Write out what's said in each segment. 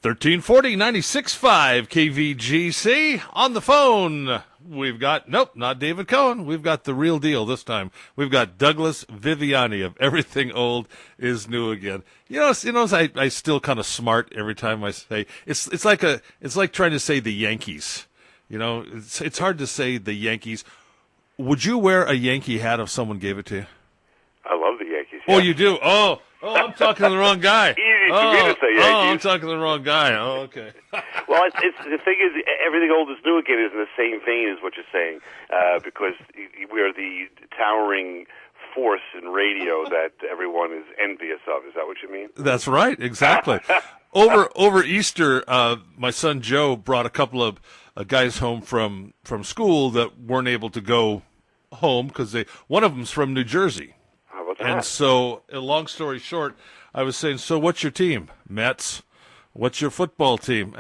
1340 96.5 KVGC. On the phone, we've got, nope, not David Cohen. We've got the real deal this time. We've got Douglas Viviani of Everything Old is New Again. I still kind of smart every time I say, it's like trying to say the Yankees. It's hard to say the Yankees. Would you wear a Yankee hat if someone gave it to you? I love the Yankees. Oh, you do? Oh, I'm talking to the wrong guy. Easy for me to say Yankees. Oh, I'm talking to the wrong guy. Oh, okay. Well, it's the thing is, Everything Old is New Again is in the same vein as what you're saying, because we're the towering force in radio that everyone is envious of. Is that what you mean? That's right, exactly. Over Easter, my son Joe brought a couple of guys home from school that weren't able to go home because one of them's from New Jersey. How about that? And so, long story short, I was saying, so what's your team? Mets. What's your football team?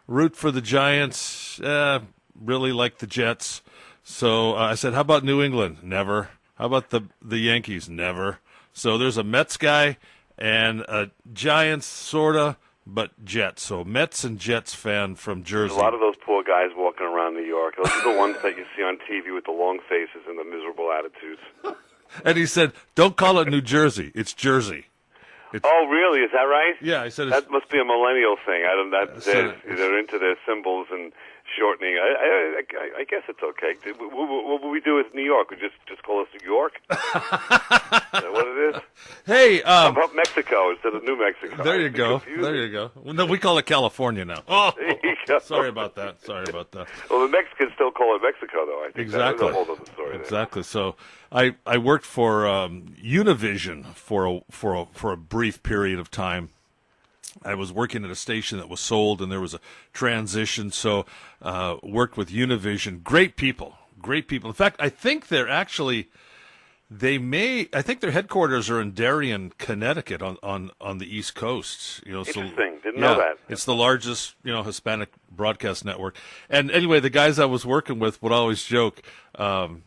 Root for the Giants. Really like the Jets. So I said, how about New England? Never. How about the Yankees? Never. So there's a Mets guy and a Giants, sorta, but Jets. So Mets and Jets fan from Jersey. There's a lot of those poor guys walking around New York. Those are the ones that you see on TV with the long faces and the miserable attitudes. And he said, don't call it New Jersey. It's Jersey. Oh, really? Is that right? Yeah, I said that must be a millennial thing. They're into their symbols and shortening. I guess it's okay. What would we do with New York? We just call us New York? Is that what it is? Hey, how about Mexico instead of New Mexico? There you go. There you go. Well, no, we call it California now. Oh, sorry about that. Well, the Mexicans still call it Mexico, though. I think exactly. That's a whole other story. Exactly. So I worked for Univision for a brief period of time. I was working at a station that was sold, and there was a transition. So worked with Univision. Great people. In fact, I think they're actually. I think their headquarters are in Darien, Connecticut, on the East Coast. Interesting. Didn't know that. It's the largest, Hispanic broadcast network. And anyway, the guys I was working with would always joke, we're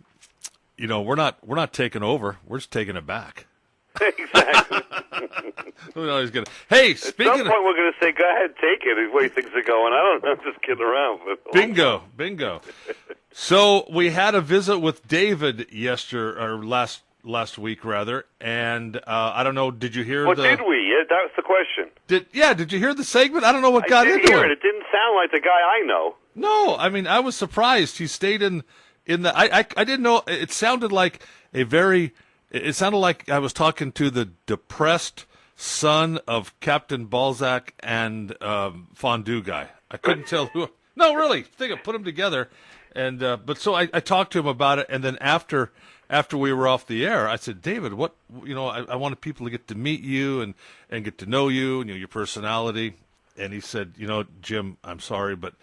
not taking over, we're just taking it back. Exactly. Hey, at some point we're going to say, go ahead, take it, the way things are going. I don't know, I'm just kidding around. But Bingo. So we had a visit with David last week, rather, and I don't know, did you hear did we? Yeah, that was the question. Did you hear the segment? I don't know what got into it. I did hear it. It didn't sound like the guy I know. No, I mean, I was surprised. He stayed in the, I didn't know, it sounded like it sounded like I was talking to the depressed son of Captain Balzac and Fondue guy. I couldn't tell who. No, really. I put them together. And but so I talked to him about it, and then after we were off the air, I said, David, what I wanted people to get to meet you and get to know you and your personality. And he said, Jim, I'm sorry, but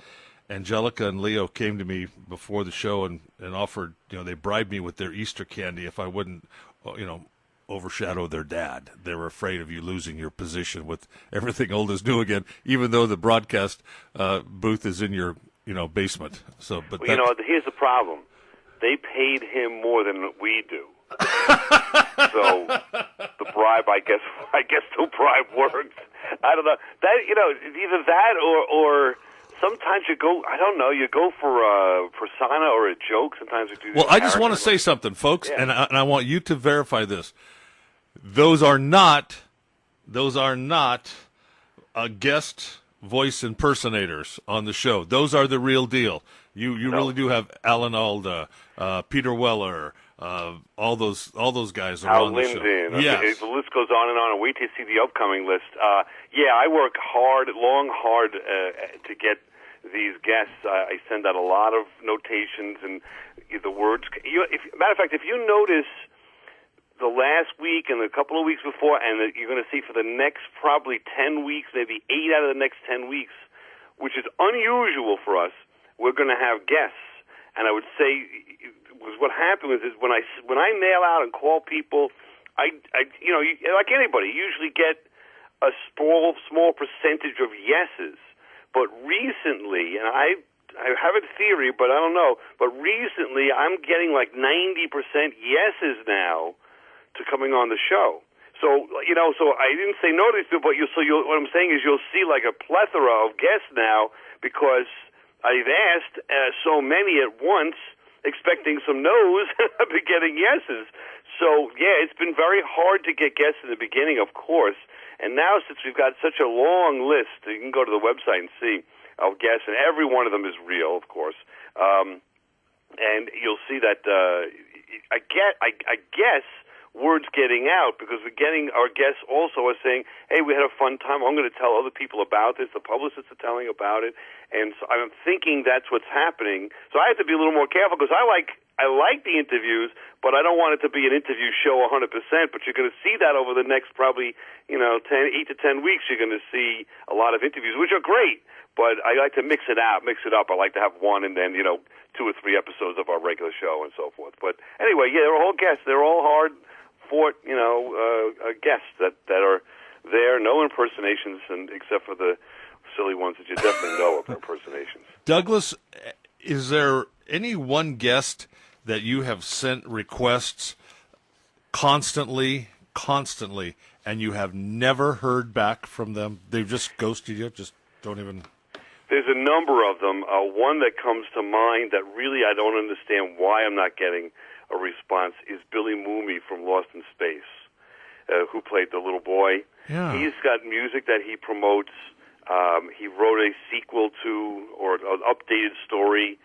Angelica and Leo came to me before the show and offered, they bribed me with their Easter candy if I wouldn't, overshadow their dad. They were afraid of you losing your position with Everything Old is New Again, even though the broadcast booth is in your basement. So, but here's the problem: they paid him more than we do. So the bribe, I guess the bribe worked. I don't know that either that or sometimes you go. I don't know. You go for a persona or a joke. Sometimes you do. Well, I just want to say something, folks, and I want you to verify this. Those are not guest voice impersonators on the show. Those are the real deal. You really do have Alan Alda, Peter Weller, all those guys are on the show. Yes. The list goes on, and wait till you see the upcoming list. I work hard to get these guests. I send out a lot of notations and the words. Matter of fact, if you notice the last week and a couple of weeks before, and you're going to see for the next probably 10 weeks, maybe 8 out of the next 10 weeks, which is unusual for us, we're going to have guests. And I would say what happened is when I mail out and call people, I like anybody, you usually get a small percentage of yeses. But recently, and I have a theory, but I don't know, but recently I'm getting like 90% yeses now to coming on the show. So, so I didn't say no to these people, but what I'm saying is you'll see like a plethora of guests now because I've asked so many at once, expecting some no's, I've been getting yeses. So, yeah, it's been very hard to get guests in the beginning, of course. And now, since we've got such a long list, you can go to the website and see of guests, and every one of them is real, of course. And you'll see that, I guess, word's getting out because we're getting our guests also are saying, hey, we had a fun time. I'm going to tell other people about this. The publicists are telling about it. And so I'm thinking that's what's happening. So I have to be a little more careful because I like the interviews, but I don't want it to be an interview show 100%. But you're going to see that over the next probably, 8 to 10 weeks. You're going to see a lot of interviews, which are great. But I like to mix it up. I like to have one and then, 2 or 3 episodes of our regular show and so forth. But anyway, yeah, they're all guests. They're all hard-fought, guests that are there. No impersonations, and except for the silly ones that you definitely know of impersonations. Douglas, is there any one guest that you have sent requests constantly, and you have never heard back from them? They've just ghosted you, just don't even... There's a number of them. One that comes to mind that really I don't understand why I'm not getting a response is Billy Mooney from Lost in Space, who played the little boy. Yeah. He's got music that he promotes. He wrote a sequel to, or an updated story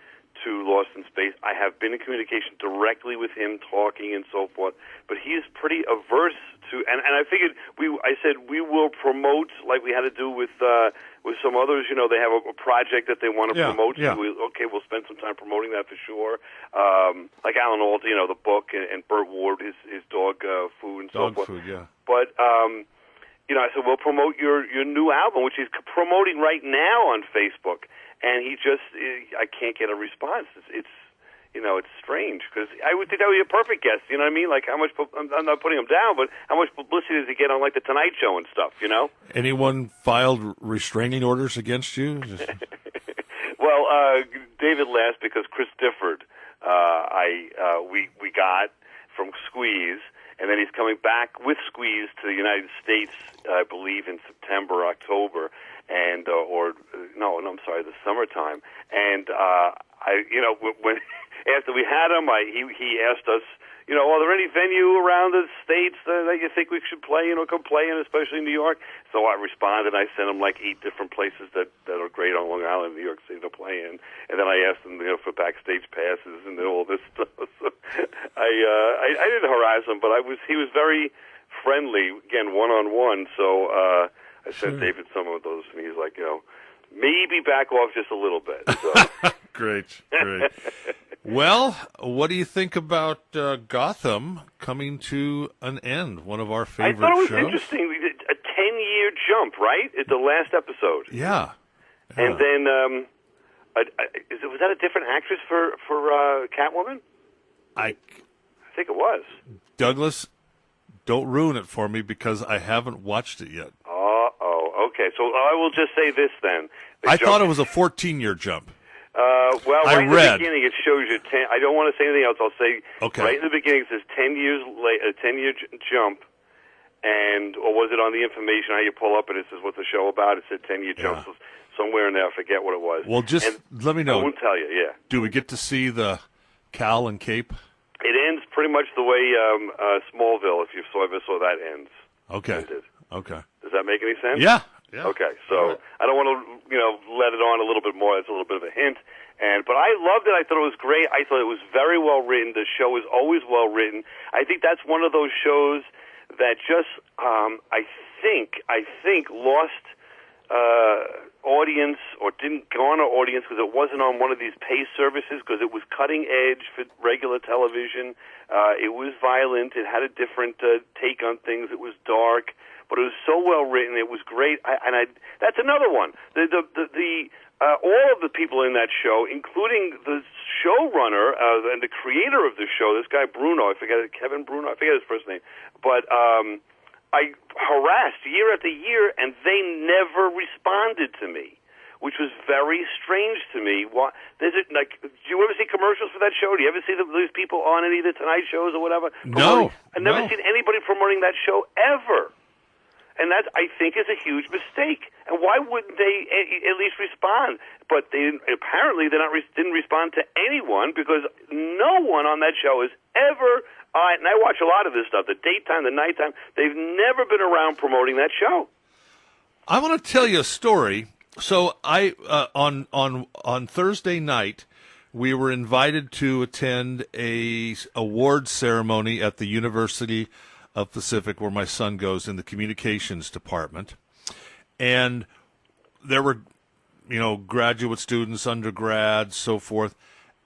to Lost in Space. I have been in communication directly with him, talking and so forth, but he's pretty averse to, and I figured I said we will promote like we had to do with some others. They have a project that they want to promote. Yeah. So we'll spend some time promoting that for sure. Like Alan Alda, the book, and Burt Ward, his dog food and so forth. Dog food, yeah. But I said we'll promote your new album, which he's promoting right now on Facebook, and I can't get a response. It's strange because I would think that would be a perfect guest. You know what I mean? Like how much? I'm not putting him down, but how much publicity does he get on like the Tonight Show and stuff? Anyone filed restraining orders against you? Well, David laughed because Chris Difford, we got from Squeeze, and then he's coming back with Squeeze to the United States, I believe, in September, October, and I'm sorry, the summertime. And when after we had him, he asked us, are there any venue around the States that you think we should play in or come play in, especially in New York? So I responded. I sent him like 8 different places that are great on Long Island, New York City to play in. And then I asked him, for backstage passes and all this stuff. So I didn't harass him, but he was very friendly, again, one-on-one. So I sent David some of those, and he's like, maybe back off just a little bit. So. Great. Well, what do you think about Gotham coming to an end? One of our favorite shows. I thought it was interesting. We did a 10-year jump, right, at the last episode. Yeah. And then, was that a different actress for Catwoman? I think it was. Douglas, don't ruin it for me because I haven't watched it yet. Okay. So I will just say this then. I thought it was a 14-year jump. Right in the beginning it shows you 10. I don't want to say anything else. I'll say right in the beginning it says 10 years later, 10-year jump, or was it on the information? How you pull up and it says what's the show about? It said 10-year jump. So somewhere in there, I forget what it was. Well, let me know. I won't tell you. Yeah. Do we get to see the cowl and cape? It ends pretty much the way Smallville, if you ever saw that, ends. Okay. Ended. Okay. Does that make any sense? Yeah. Okay, so I don't want to, let it on a little bit more. It's a little bit of a hint, but I loved it. I thought it was great. I thought it was very well written. The show is always well written. I think that's one of those shows that just, I think lost audience or didn't garner audience because it wasn't on one of these pay services because it was cutting edge for regular television. It was violent. It had a different take on things. It was dark. But it was so well written. It was great, that's another one. All of the people in that show, including the showrunner and the creator of the show, this guy Bruno, Kevin Bruno, I forget his first name, but I harassed year after year, and they never responded to me. which was very strange to me. What, do you ever see commercials for that show? Do you ever see those people on any of the Tonight shows or whatever? No. I've never seen anybody promoting that show ever. And that, I think, is a huge mistake. And why wouldn't they at least respond? But apparently didn't respond to anyone, because no one on that show has ever, and I watch a lot of this stuff, the daytime, the nighttime, they've never been around promoting that show. I want to tell you a story. So I on Thursday night, we were invited to attend a awards ceremony at the University of Pacific, where my son goes, in the communications department. And there were, graduate students, undergrads, so forth.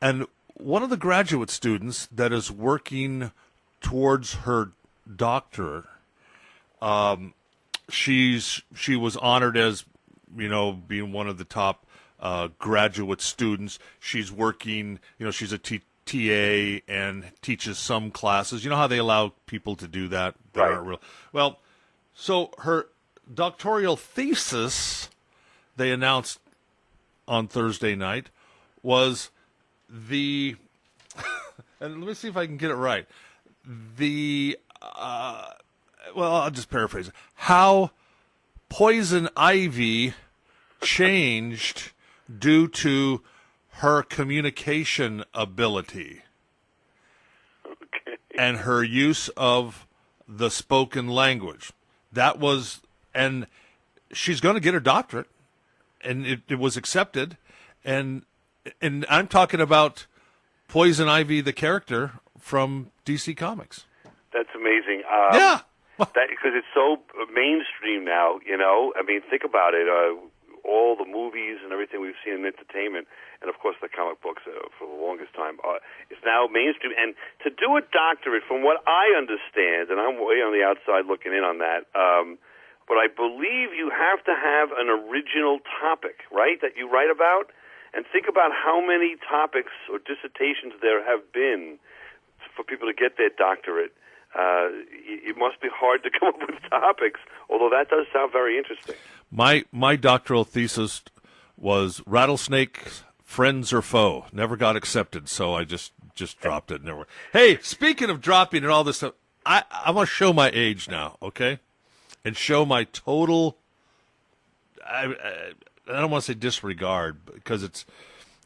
And one of the graduate students that is working towards her doctorate, she was honored as, being one of the top graduate students. She's working, she's a TA and teaches some classes. You know how they allow people to do that? Right. Aren't real. Well, so her doctoral thesis, they announced on Thursday night, was and let me see if I can get it right. I'll just paraphrase it. How poison ivy changed due to her communication ability and her use of the spoken language. That was, and she's going to get her doctorate, and it was accepted. And I'm talking about Poison Ivy, the character from DC Comics. That's amazing. Yeah. Because it's so mainstream now, I mean, think about it. All the movies and everything we've seen in entertainment, and of course the comic books for the longest time, is now mainstream. And to do a doctorate, from what I understand, and I'm way on the outside looking in on that, but I believe you have to have an original topic, right, that you write about. And think about how many topics or dissertations there have been for people to get their doctorate. It must be hard to come up with topics, although that does sound very interesting. My doctoral thesis was rattlesnake, friends or foe. Never got accepted, so I just dropped it. Never. Hey, speaking of dropping and all this stuff, I want to show my age now, okay? And show my total, I don't want to say disregard, because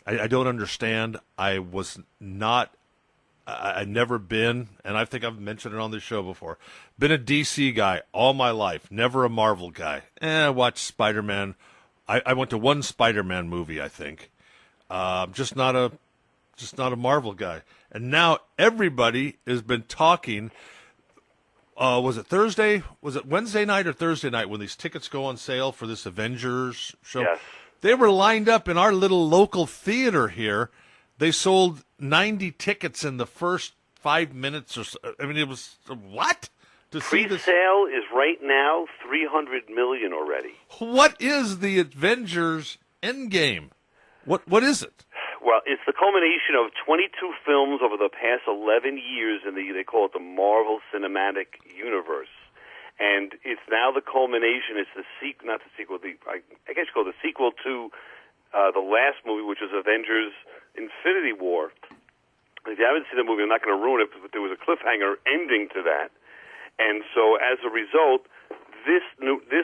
I don't understand. I've never been, and I think I've mentioned it on this show before, been a DC guy all my life, never a Marvel guy. I watched Spider-Man. I went to one Spider-Man movie, I think. Just not a Marvel guy. And now everybody has been talking. Was it Thursday? Was it Wednesday night or Thursday night when these tickets go on sale for this Avengers show? Yes. They were lined up in our little local theater here. They sold 90 tickets in the first 5 minutes or so. I mean, it was what? To see this pre-sale is right now $300 million already. What is the Avengers Endgame? What is it? Well, it's the culmination of 22 films over the past 11 years in they call it the Marvel Cinematic Universe. And it's now the culmination. It's the not the sequel, I guess you call it the sequel to the last movie, which was Avengers Infinity War. If you haven't seen the movie, I'm not going to ruin it, but there was a cliffhanger ending to that. And so as a result, this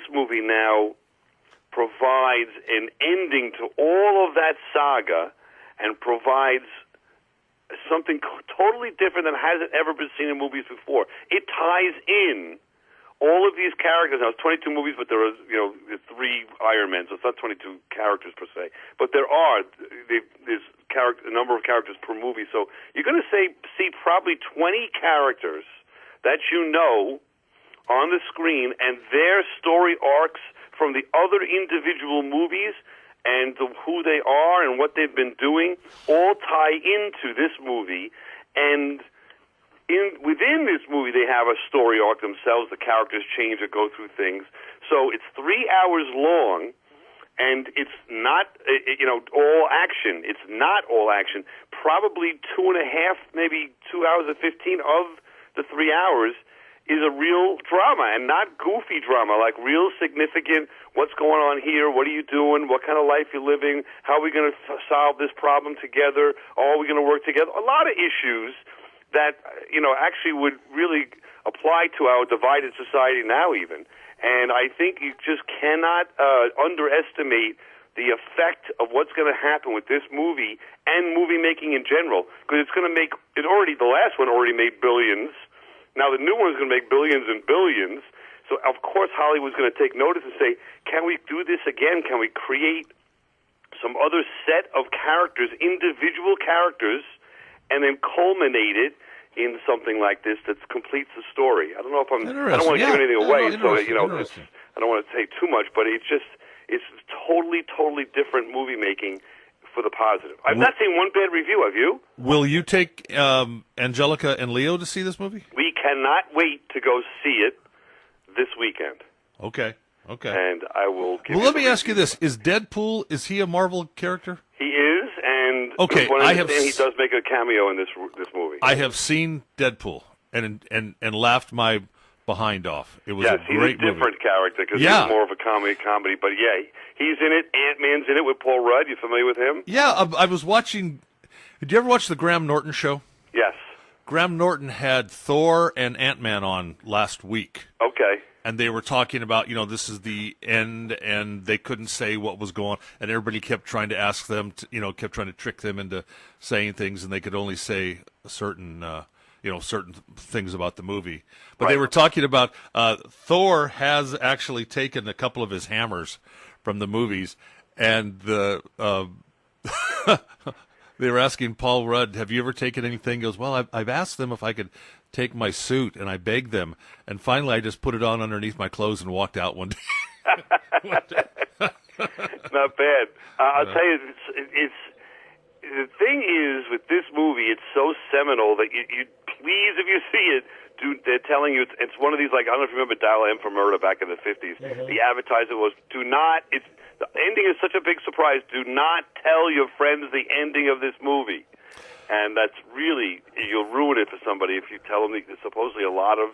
movie now provides an ending to all of that saga and provides something totally different than hasn't ever been seen in movies before. It ties in all of these characters. Now, it's 22 movies, but there are, three Iron Men, so it's not 22 characters per se. But there's a number of characters per movie. So you're going to see probably 20 characters that you know on the screen, and their story arcs from the other individual movies and who they are and what they've been doing all tie into this movie. And within this movie, they have a story arc themselves. The characters change or go through things. So it's 3 hours long, and it's not, all action. It's not all action. Probably 2.5, maybe 2 hours and 15 of the 3 hours is a real drama and not goofy drama, like real significant, what's going on here, what are you doing, what kind of life you're living, how are we going to solve this problem together, are we going to work together? A lot of issues that, actually would really apply to our divided society now even. And I think you just cannot underestimate the effect of what's going to happen with this movie and movie making in general, because it's going to make, the last one already made billions. Now the new one's going to make billions and billions. So of course Hollywood's going to take notice and say, can we do this again? Can we create some other set of characters, individual characters, and then culminate it in something like this that completes the story? I don't know if I don't want to give anything away, so I don't want to say too much, but it's totally different movie making for the positive. I've not seen one bad review. Have you? Will you take Angelica and Leo to see this movie? We cannot wait to go see it this weekend. Okay. And I will give let me ask you this. Is Deadpool, is he a Marvel character? He is, and okay, he does make a cameo in this movie. I have seen Deadpool and laughed my behind off. It was a great movie. He's a different character because he's more of a comedy. But he's in it. Ant-Man's in it with Paul Rudd. You familiar with him? Yeah, I was watching. Did you ever watch the Graham Norton show? Yes. Graham Norton had Thor and Ant-Man on last week. Okay. And they were talking about, this is the end, and they couldn't say what was going on, and everybody kept trying to ask them, kept trying to trick them into saying things, and they could only say certain things about the movie. But They were talking about Thor has actually taken a couple of his hammers from the movies, and they were asking Paul Rudd, have you ever taken anything? He goes, well, I've asked them if I could take my suit, and I begged them, and finally I just put it on underneath my clothes and walked out one day. Not bad. I'll tell you, it's the thing is with this movie, it's so seminal that you please, if you see it, they're telling you it's one of these, like, I don't know if you remember Dial M for Murder back in the 50s. Mm-hmm. The advertisement was, the ending is such a big surprise. Do not tell your friends the ending of this movie. And that's really, you'll ruin it for somebody if you tell them there's supposedly a lot of,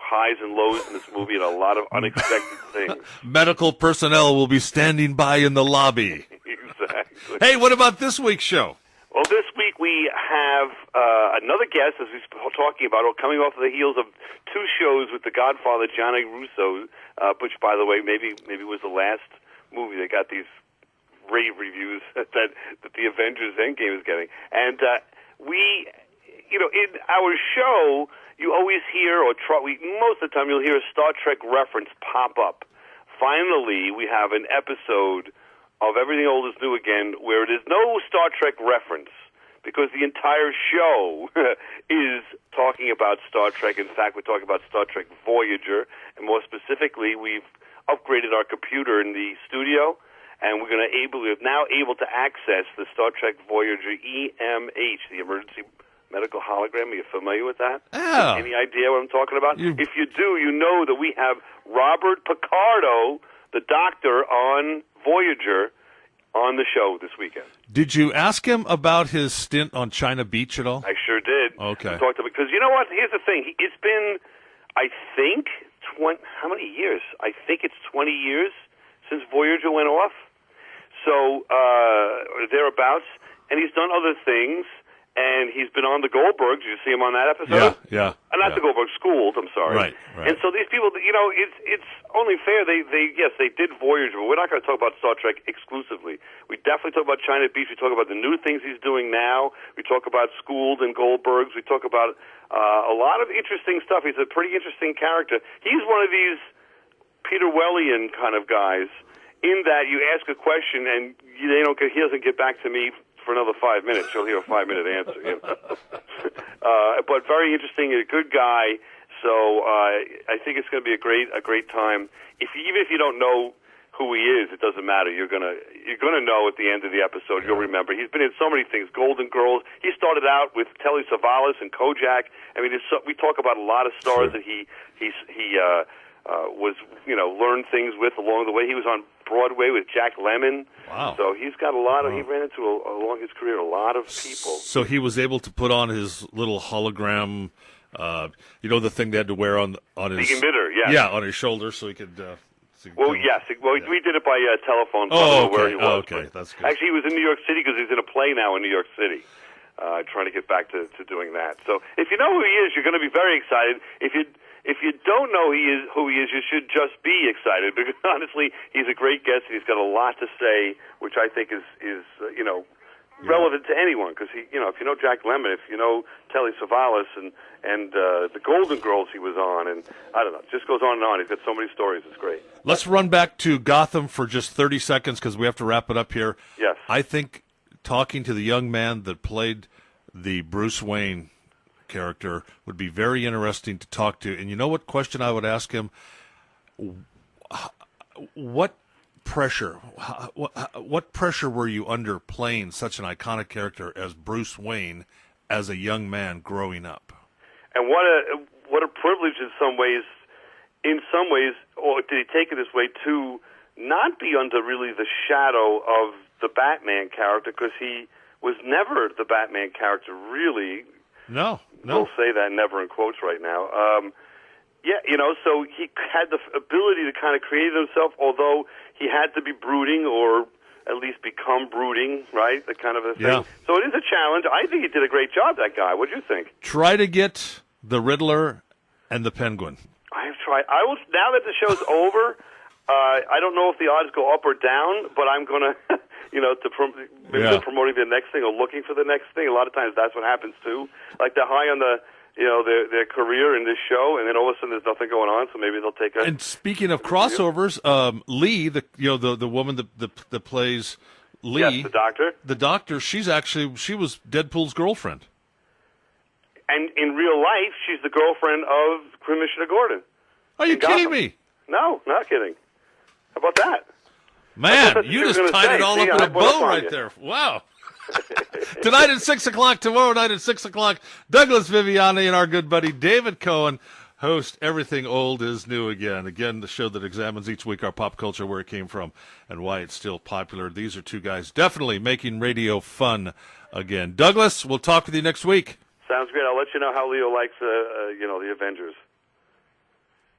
highs and lows in this movie and a lot of unexpected things. Medical personnel will be standing by in the lobby. Exactly. Hey, what about this week's show? Well, this week we have another guest, as we were talking about, coming off of the heels of two shows with the Godfather, Johnny Russo, which, by the way, maybe was the last movie that got these rave reviews that the Avengers Endgame is getting. And we, in our show, you always hear, most of the time you'll hear a Star Trek reference pop up. Finally, we have an episode of Everything Old is New Again where it is no Star Trek reference, because the entire show is talking about Star Trek. In fact, we're talking about Star Trek Voyager, and more specifically, we've upgraded our computer in the studio, and we're now able to access the Star Trek Voyager EMH, the Emergency Medical Hologram. Are you familiar with that? Yeah. Any idea what I'm talking about? If you do, you know that we have Robert Picardo, the doctor on Voyager, on the show this weekend. Did you ask him about his stint on China Beach at all? I sure did. Okay. Talked to him, because you know what? Here's the thing. It's been, I think, how many years? I think it's 20 years since Voyager went off. So, thereabouts. And he's done other things. And he's been on the Goldbergs. Did you see him on that episode? Yeah. Not the Goldbergs, Schooled, I'm sorry. Right. And so these people, it's only fair. They did Voyager, but we're not going to talk about Star Trek exclusively. We definitely talk about China Beach. We talk about the new things he's doing now. We talk about Schooled and Goldbergs. We talk about a lot of interesting stuff. He's a pretty interesting character. He's one of these Peter Wellian kind of guys, in that you ask a question and he doesn't get back to me for another 5 minutes. You'll hear a 5-minute answer. But very interesting, a good guy. So I think it's going to be a great time. Even if you don't know who he is, it doesn't matter. You're gonna know at the end of the episode. You'll remember. He's been in so many things. Golden Girls. He started out with Telly Savalas and Kojak. I mean, we talk about a lot of stars that he was learned things with along the way. He was on Broadway with Jack Lemmon. Wow. So he's got a lot of, he ran into along his career a lot of people. So he was able to put on his little hologram The thing they had to wear on his the emitter, yes. Yeah, on his shoulder, so he could. Yes. We did it by telephone. So Oh, I don't know okay. where he was, Okay, that's good. Actually, he was in New York City because he's in a play now in New York City. Trying to get back to doing that. So if you know who he is, you're going to be very excited. If you don't know who he is, you should just be excited because honestly, he's a great guest and he's got a lot to say, which I think is relevant to anyone. Because if you know Jack Lemmon, if you know Telly Savalas and the Golden Girls he was on, and I don't know, it just goes on and on. He's got so many stories. It's great. Let's run back to Gotham for just 30 seconds because we have to wrap it up here. Yes. I think talking to the young man that played the Bruce Wayne character would be very interesting to talk to. And you know what question I would ask him? What pressure were you under playing such an iconic character as Bruce Wayne as a young man growing up? And what a privilege in some ways, or did he take it this way, to not be under really the shadow of the Batman character, because he was never the Batman character, really. No. We'll say that never in quotes right now. So he had the ability to kind of create himself, although he had to be brooding or at least become brooding, right? The kind of a thing. Yeah. So it is a challenge. I think he did a great job, that guy. What do you think? Try to get the Riddler and the Penguin. I have tried. I will, now that the show's over, I don't know if the odds go up or down, but I'm going to, they're promoting the next thing or looking for the next thing. A lot of times that's what happens too. Like they're high on their career in this show, and then all of a sudden there's nothing going on, so maybe they'll take a... And speaking of crossovers, Lee, the woman that plays Lee... Yes, the doctor. The doctor, she was Deadpool's girlfriend. And in real life, she's the girlfriend of Commissioner Gordon. Are you kidding me? No, not kidding. How about that? Man, you just tied it all up in a bow right there. Wow. Tonight at 6 o'clock, tomorrow night at 6 o'clock, Douglas Viviani and our good buddy David Cohen host Everything Old is New Again. Again, the show that examines each week our pop culture, where it came from, and why it's still popular. These are two guys definitely making radio fun again. Douglas, we'll talk with you next week. Sounds great. I'll let you know how Leo likes, the Avengers.